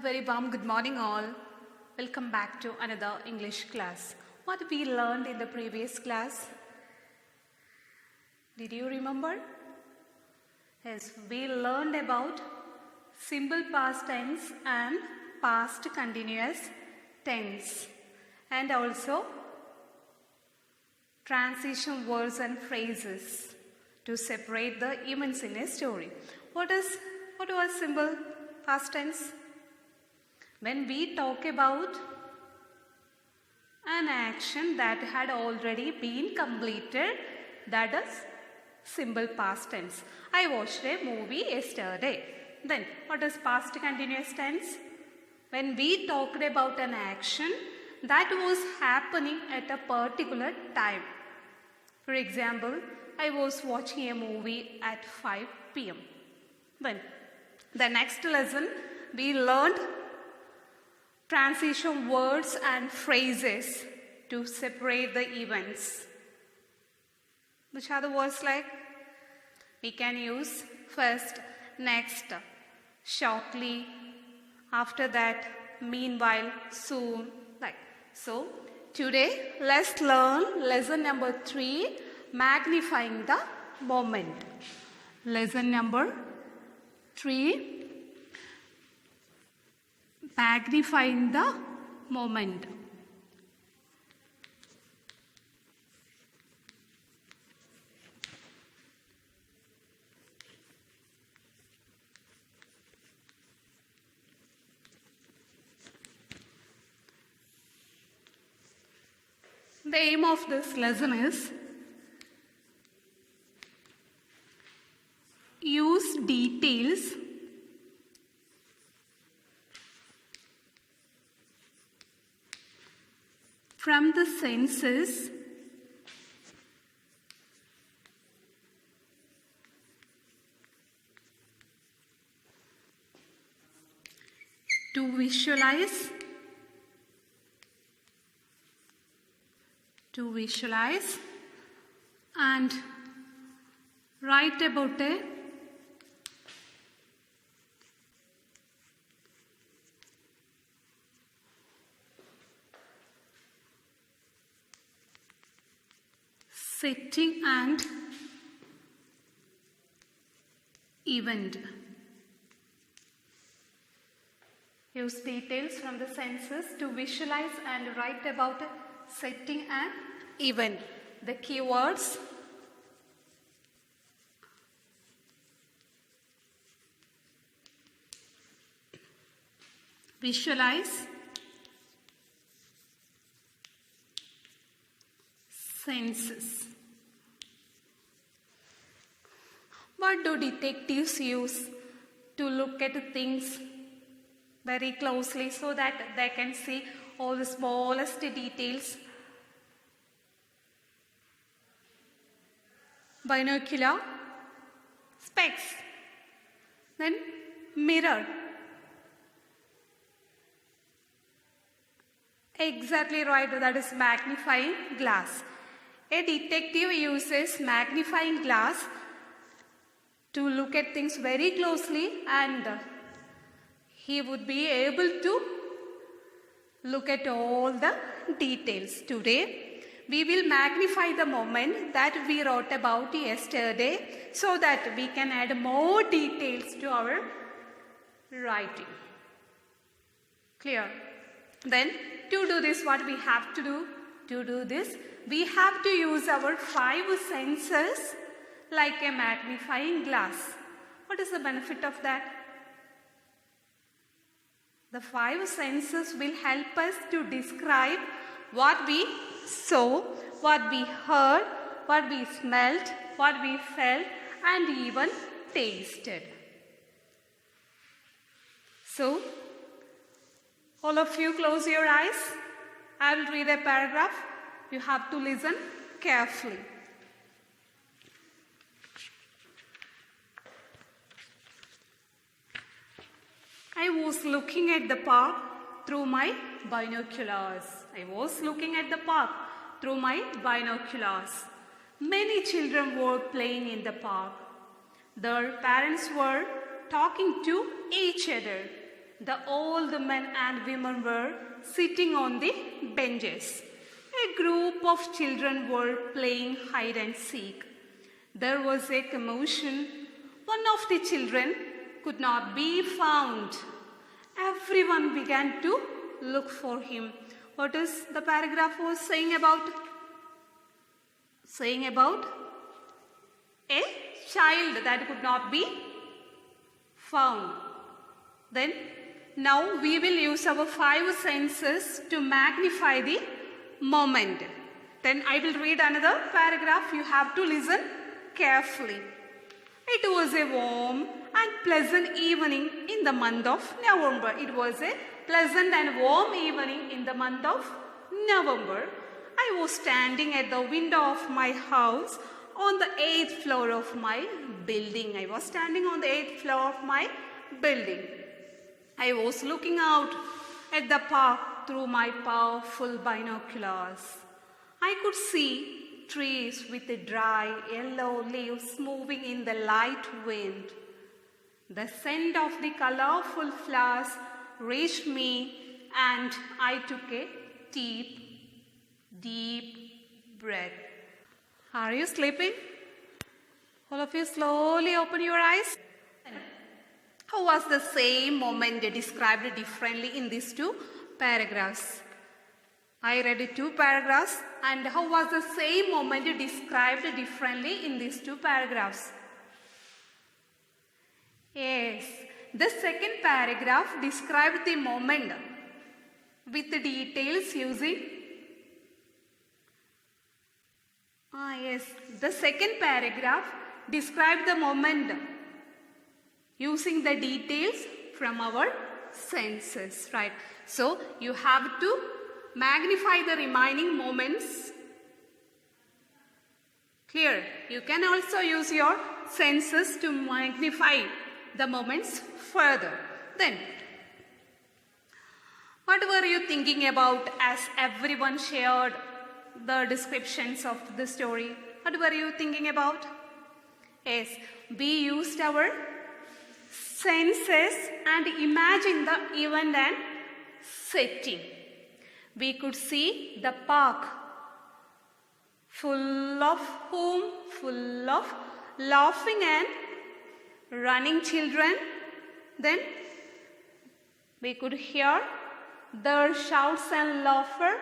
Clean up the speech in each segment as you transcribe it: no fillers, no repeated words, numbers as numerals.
very warm good morning all. Welcome back to another English class. What we learned in the previous class? Did you remember? Yes, we learned about simple past tense and past continuous tense, and also transition words and phrases to separate the events in a story. What was simple past tense? When we talk about an action that had already been completed, that is simple past tense. I watched a movie yesterday. Then what is past continuous tense? When we talked about an action that was happening at a particular time. For example, I was watching a movie at 5 p.m. Then the next lesson we learned transition words and phrases to separate the events. Which are the words like? We can use first, next, shortly, after that, meanwhile, soon, like. So, today let's learn lesson number 3, magnifying the moment. Lesson number 3, magnifying the moment. The aim of this lesson is use details from the senses to visualize and write about a setting and event. Use details from the senses to visualize and write about a setting and event. The keywords: visualize, senses. What do detectives use to look at things very closely so that they can see all the smallest details? Binocular, specs, then mirror. Exactly right, that is magnifying glass. A detective uses magnifying glass to look at things very closely, and he would be able to look at all the details. Today, we will magnify the moment that we wrote about yesterday so that we can add more details to our writing. Clear? Then, to do this, what we have to do? To do this, we have to use our 5 senses like a magnifying glass. What is the benefit of that? The 5 senses will help us to describe what we saw, what we heard, what we smelt, what we felt, and even tasted. So, all of you close your eyes. I will read a paragraph. You have to listen carefully. I was looking at the park through my binoculars. Many children were playing in the park. Their parents were talking to each other. The old men and women were sitting on the benches. A group of children were playing hide and seek. There was a commotion. One of the children could not be found. Everyone began to look for him. What is the paragraph was saying about? Saying about a child that could not be found. Then now we will use our 5 senses to magnify the moment. Then I will read another paragraph. You have to listen carefully. It was a warm and pleasant evening in the month of November. It was a pleasant and warm evening in the month of November. I was standing at the window of my house on the 8th floor of my building. I was standing on the 8th floor of my building. I was looking out at the park through my powerful binoculars. I could see trees with the dry yellow leaves moving in the light wind. The scent of the colorful flowers reached me and I took a deep breath. Are you sleeping? All of you slowly open your eyes. How was the same moment described differently in these 2 paragraphs? I read 2 paragraphs, and how was the same moment described differently in these 2 paragraphs? Yes, the second paragraph described the moment with the details using the second paragraph described the moment using the details from our senses, right? So you have to magnify the remaining moments. Clear? You can also use your senses to magnify the moments further. Then, what were you thinking about as everyone shared the descriptions of the story? What were you thinking about? Yes, we used our senses and imagined the event and setting. We could see the park full of laughing and running children. Then we could hear their shouts and laughter.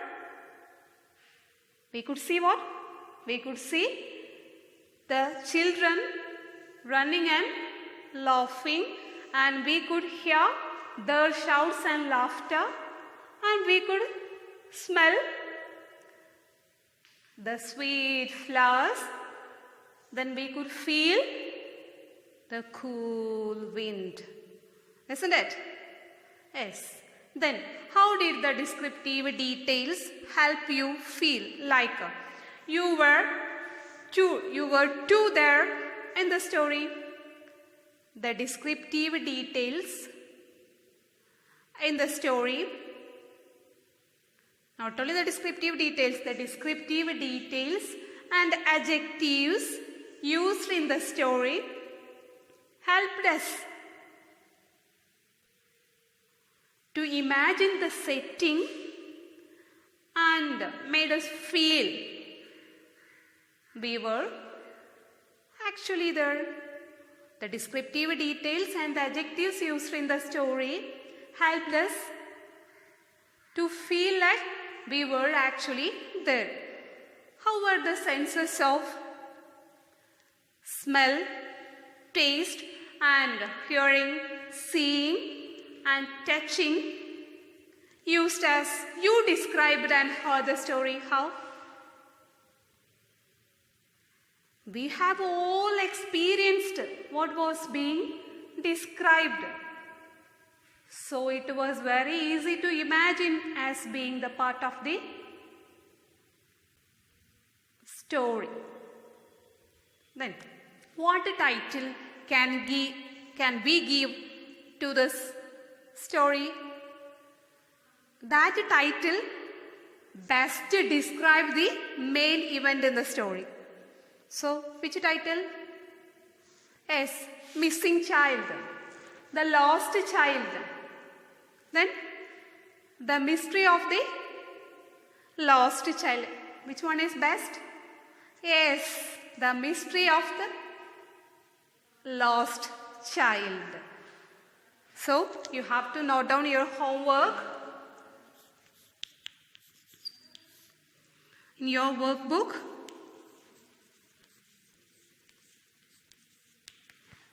We could see what? We could see the children running and laughing, and we could hear their shouts and laughter, and we could smell the sweet flowers. Then we could feel the cool wind. Isn't it? Yes. Then how did the descriptive details help you feel like you were two there in the story? The descriptive details in the story, not only the descriptive details and adjectives used in the story helped us to imagine the setting and made us feel we were actually there. The descriptive details and the adjectives used in the story helped us to feel like we were actually there. How were the senses of smell, taste and hearing, seeing and touching used as you described and heard the story? How? We have all experienced what was being described. So it was very easy to imagine as being the part of the story. Then, what title can we give to this story? That title best describes the main event in the story. So, which title? Yes, missing child, the lost child. Then the mystery of the lost child. Which one is best? Yes, the mystery of the lost child. So you have to note down your homework in your workbook.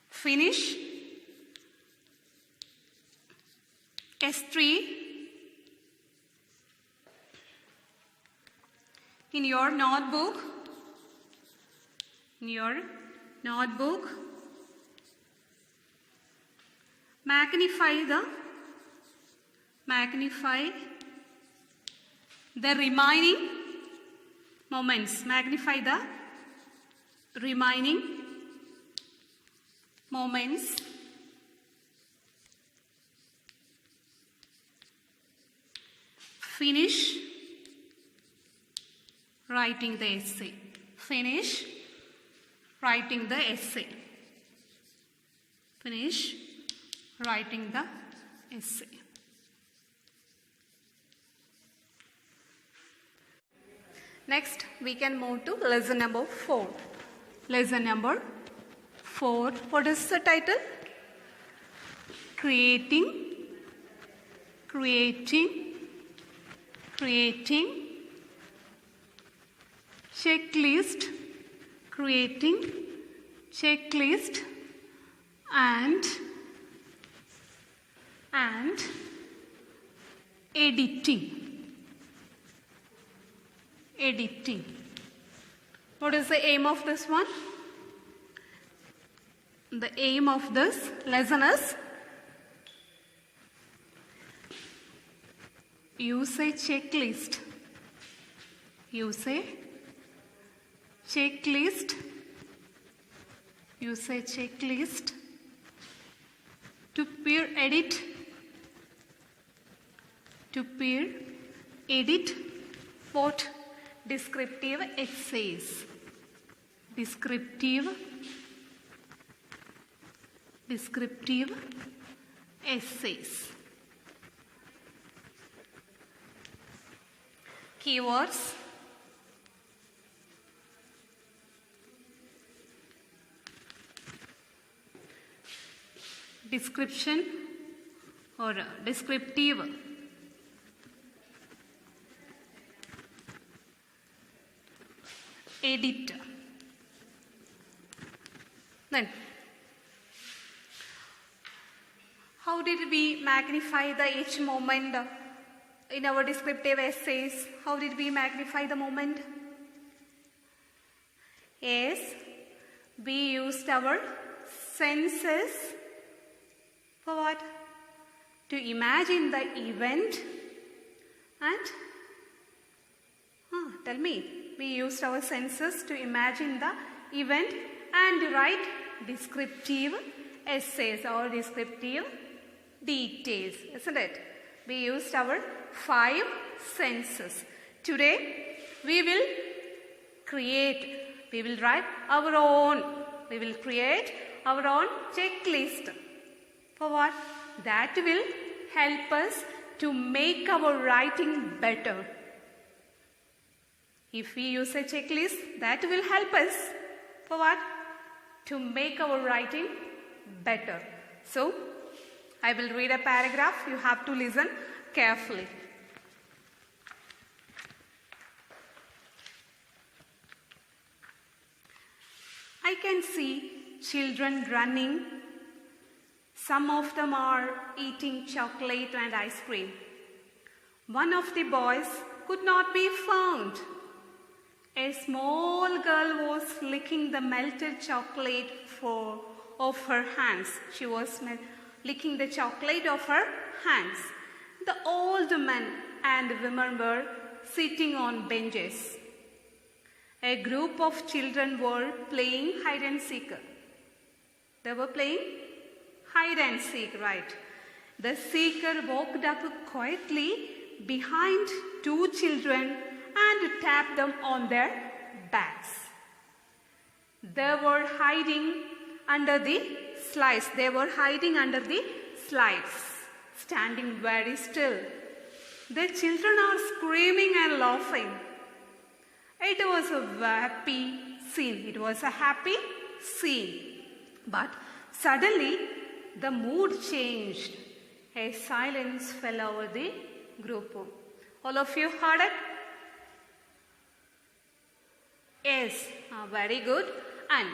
Finish S3 in your notebook. Magnify the remaining moments. Magnify the remaining moments. Finish writing the essay. Finish writing the essay. Finish writing the essay. Next, we can move to lesson number 4. Lesson number 4. What is the title? Creating checklist. Creating checklist and editing. What is the aim of this one? The aim of this lesson is use a checklist. Use a checklist to peer edit what? Descriptive essays. Descriptive essays. Keywords. Description or descriptive. Edit. Then, how did we magnify the each moment in our descriptive essays? How did we magnify the moment? Yes, we used our senses for what? To imagine the event and tell me. We used our senses to imagine the event and write descriptive essays or descriptive details, isn't it? We used our 5 senses. Today we will create our own checklist. For what? That will help us to make our writing better. If we use a checklist, that will help us for what? To make our writing better. So, I will read a paragraph. You have to listen carefully. I can see children running. Some of them are eating chocolate and ice cream. One of the boys could not be found. A small girl was licking the melted chocolate off her hands. She was licking the chocolate off her hands. The old men and women were sitting on benches. A group of children were playing hide and seek. They were playing hide and seek, right? The seeker walked up quietly behind 2 children and tapped them on their backs. They were hiding under the slides. standing very still. The children are screaming and laughing. It was a happy scene. It was a happy scene. But suddenly the mood changed. A silence fell over the group. All of you heard it? Yes, very good. And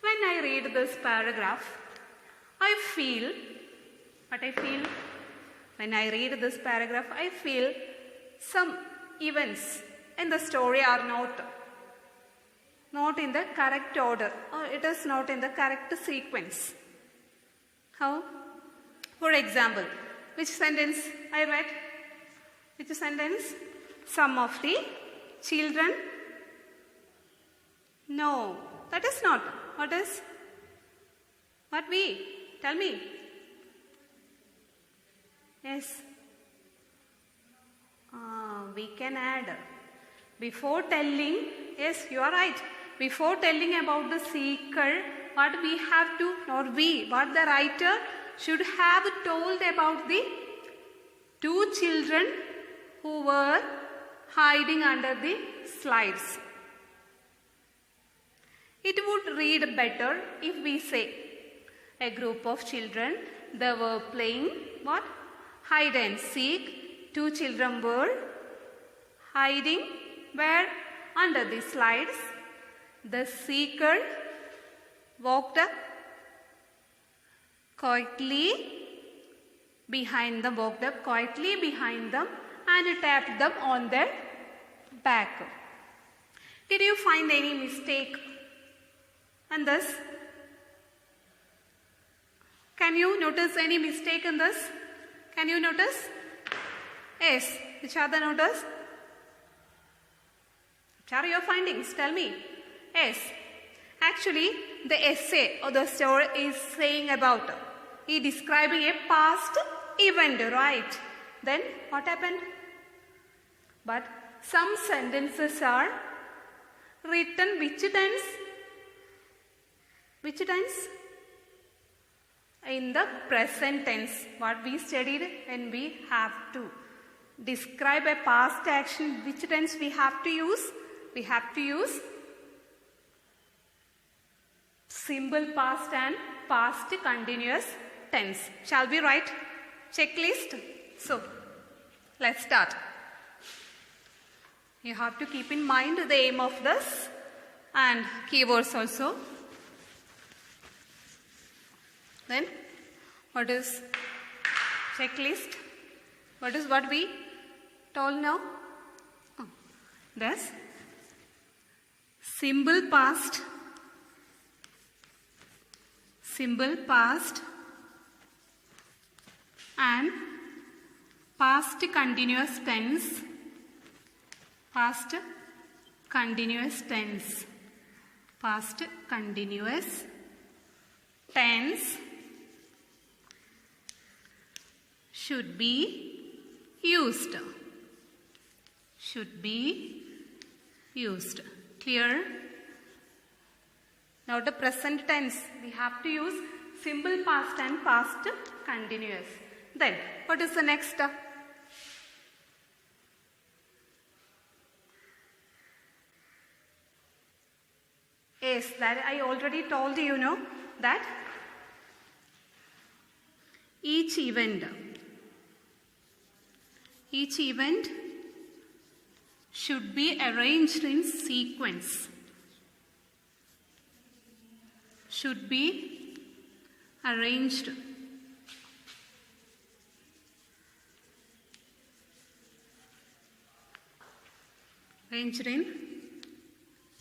when I read this paragraph, I feel, when I read this paragraph, I feel some events in the story are not in the correct order, or it is not in the correct sequence. How? For example, which sentence I read? Which sentence? Some of the children. No, that is not. What is? What we? Tell me. Yes. We can add. Before telling, yes, you are right. Before telling about the seeker, what we have to, what the writer should have told about the two children who were hiding under the slides. It would read better if we say a group of children, they were playing what? Hide and seek. Two children were hiding where? Under the slides. The seeker walked up quietly behind them, and tapped them on their back. Did you find any mistake in this? Can you notice any mistake in this? Can you notice? Yes. Which are the notice? Which are your findings? Tell me. Yes. Actually, the essay or the story is saying about, he describing a past event, right? Then what happened? But some sentences are written which tense? Which tense? In the present tense. What we studied when we have to describe a past action, which tense we have to use? We have to use simple past and past continuous tense. Shall we write checklist? So, let's start. You have to keep in mind the aim of this and keywords also. Then, what is checklist? What is what we told now? Thus, simple past and past continuous tense, should be used. Clear? Now the present tense, we have to use simple past and past continuous. Then, what is the next? Yes, that I already told you, that each event should be arranged in sequence. Should be arranged in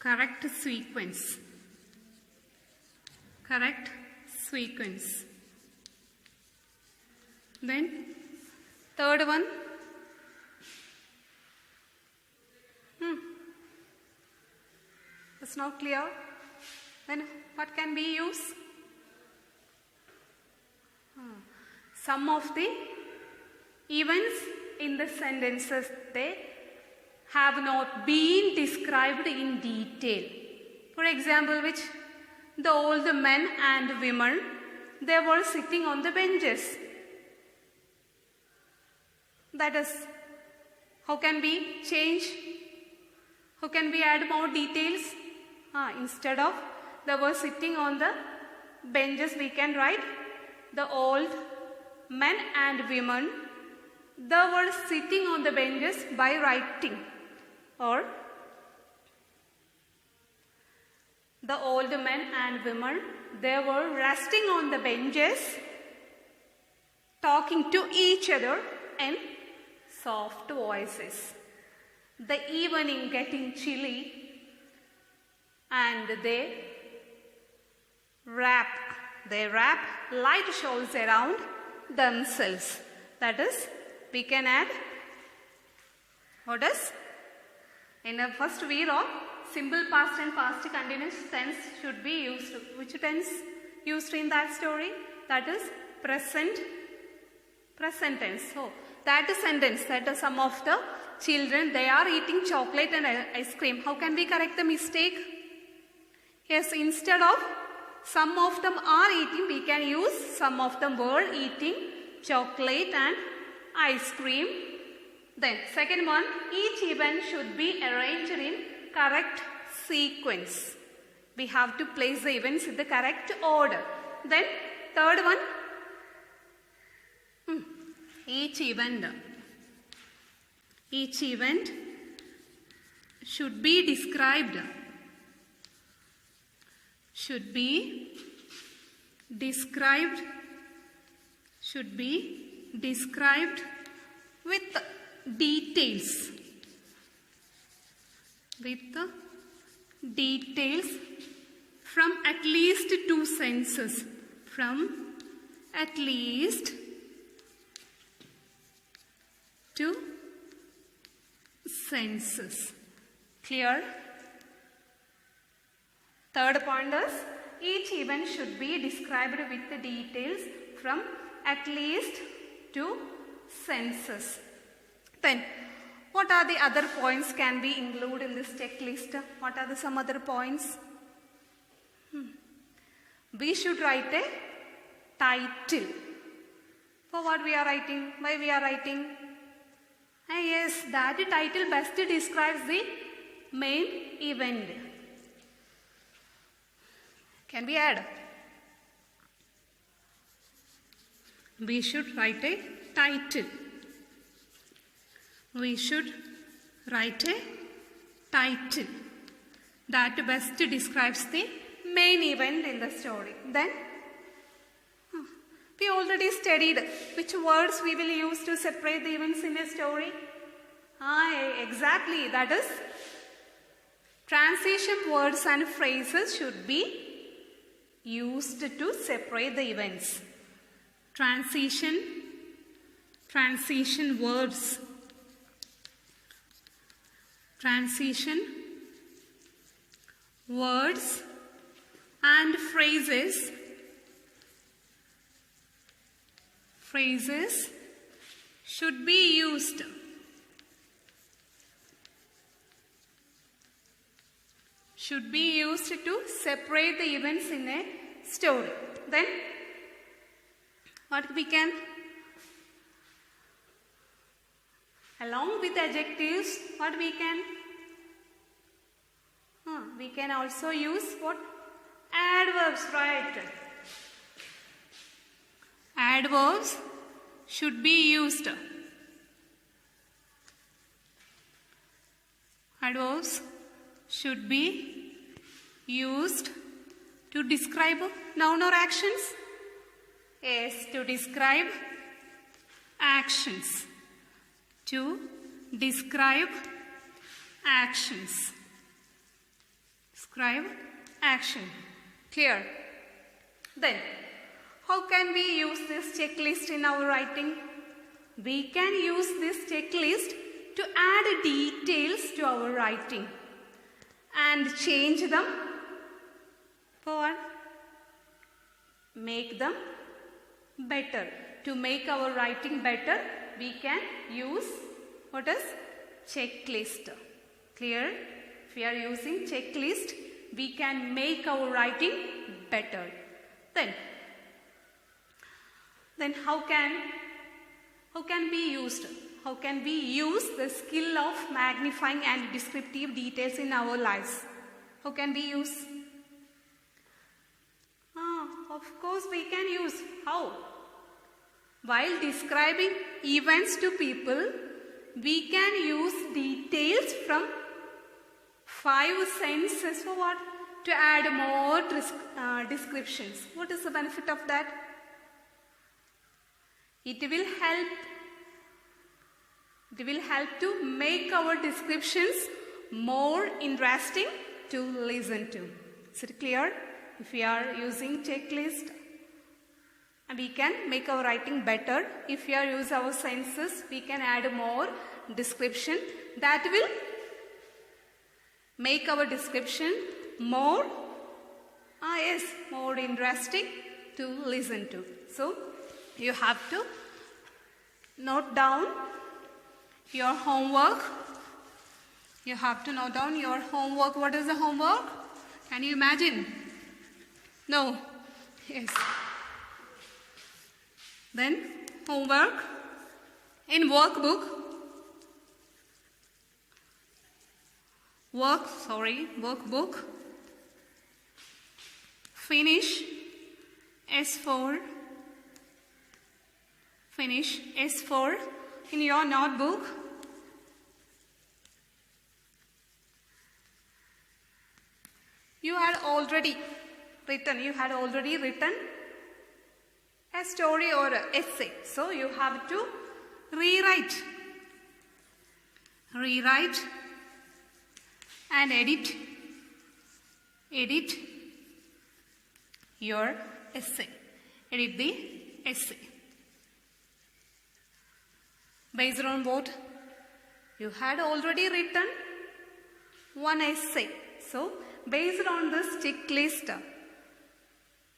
correct sequence. Then third one. It's not clear. Then what can we use? Some of the events in the sentences, they have not been described in detail. For example, which? The old men and women, they were sitting on the benches. That is, how can we change? How can we add more details? Instead of they were sitting on the benches, we can write the old men and women. They were sitting on the benches by writing, or the old men and women, they were resting on the benches, talking to each other in soft voices. The evening getting chilly, and they wrap light shawls around themselves. That is, we can add, what is? In the first we wrote simple past and past continuous tense should be used. Which tense used in that story? That is present tense. So that sentence, that is, some of the children, they are eating chocolate and ice cream. How can we correct the mistake? Yes, instead of some of them are eating, we can use some of them were eating chocolate and ice cream. Then second one, each event should be arranged in correct sequence. We have to place the events in the correct order. Then third one, each event should be described with details from at least two senses. From at least two senses. Clear? Third point is, each event should be described with the details from at least two senses. Then, what are the other points can we include in this checklist? What are some other points? We should write a title. For what we are writing? Why we are writing? Yes, that title best describes the main event. Can we add? We should write a title. We should write a title that best describes the main event in the story. Then, we already studied which words we will use to separate the events in a story. Exactly, that is, transition words and phrases should be used to separate the events. Transition words. Transition words and phrases should be used to separate the events in a story. Then what we can, along with adjectives, what we can also use what? Adverbs, right? Adverbs should be used. Adverbs should be used to describe noun or actions. Yes, to describe actions. To describe actions. Describe action. Clear? Then, how can we use this checklist in our writing? We can use this checklist to add details to our writing and change them for make them better. To make our writing better, we can use what is checklist. Clear? If we are using checklist, we can make our writing better. Then how can be used? How can we use the skill of magnifying and descriptive details in our lives? How can we use? Of course we can use. How? While describing events to people, we can use details from 5 senses for what? To add more descriptions. What is the benefit of that? It will help to make our descriptions more interesting to listen to. Is it clear? If we are using checklist, we can make our writing better. If we are using our senses, we can add more description. That will make our description more interesting to listen to. So, you have to note down your homework. You have to note down your homework. What is the homework? Can you imagine? No. Yes. Then homework in workbook. Workbook. Finish S4. Finish S4 in your notebook. You had already written a story or an essay. So you have to rewrite and edit your essay. Edit the essay. Based on what? You had already written one essay. So, based on this checklist,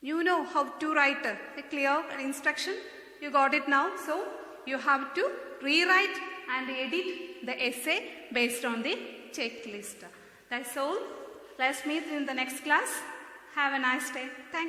you know how to write a clear instruction. You got it now. So, you have to rewrite and edit the essay based on the checklist. That's all. Let's meet in the next class. Have a nice day. Thank you.